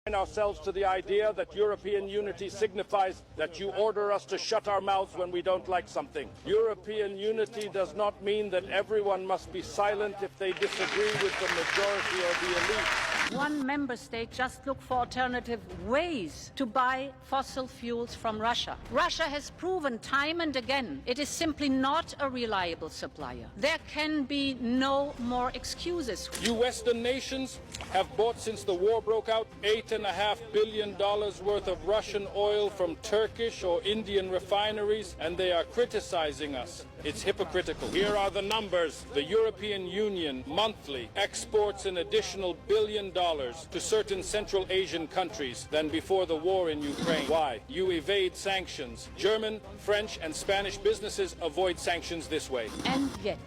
ourselves to the idea that European unity signifies that you order us to shut our mouths when we don't like something. European unity does not mean that everyone must be silent if they disagree with the majority or the elite. One member state just look for alternative ways to buy fossil fuels from Russia. Russia has proven time and again it is simply not a reliable supplier. There can be no more excuses. You Western nations have bought since the war broke out $8.5 billion worth of Russian oil from Turkish or Indian refineries, and they are criticizing us. It's hypocritical. Here are the numbers. The European Union monthly exports an additional $1 billion to certain Central Asian countries than before the war in Ukraine. Why? You evade sanctions. German, French, and Spanish businesses avoid sanctions this way. And yet,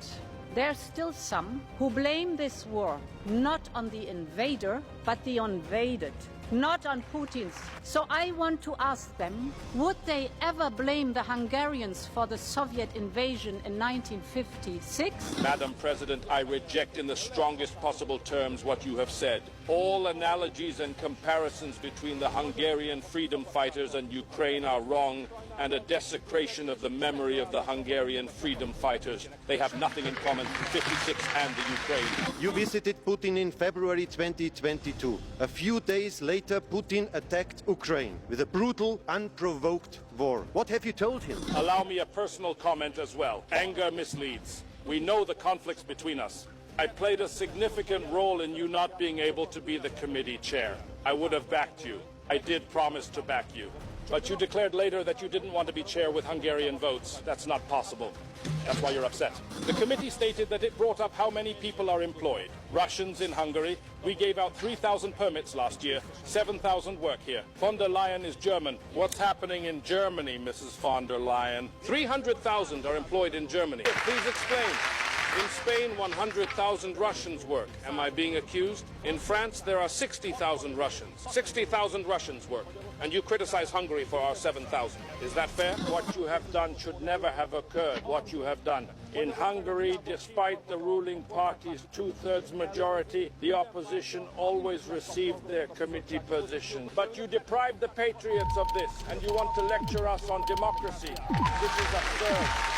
there's still some who blame this war not on the invader, but the invaded, not on Putin's. So I want to ask them, would they ever blame the Hungarians for the Soviet invasion in 1956? Madam President, I reject in the strongest possible terms what you have said. All analogies and comparisons between the Hungarian freedom fighters and Ukraine are wrong and a desecration of the memory of the Hungarian freedom fighters. They have nothing in common, 56 and the Ukraine. You visited Putin in February 2022. A few days later, Putin attacked Ukraine with a brutal, unprovoked war. What have you told him? Allow me a personal comment as well. Anger misleads. We know the conflicts between us. I played a significant role in you not being able to be the committee chair. I would have backed you. I did promise to back you. But you declared later that you didn't want to be chair with Hungarian votes. That's not possible. That's why you're upset. The committee stated that it brought up how many people are employed. Russians in Hungary. We gave out 3,000 permits last year. 7,000 work here. Von der Leyen is German. What's happening in Germany, Mrs. von der Leyen? 300,000 are employed in Germany. Please explain. In Spain, 100,000 Russians work. Am I being accused? In France, there are 60,000 Russians. 60,000 Russians work. And you criticize Hungary for our 7,000. Is that fair? What you have done should never have occurred, what you have done. In Hungary, despite the ruling party's two-thirds majority, the opposition always received their committee position. But you deprived the patriots of this, and you want to lecture us on democracy. This is absurd.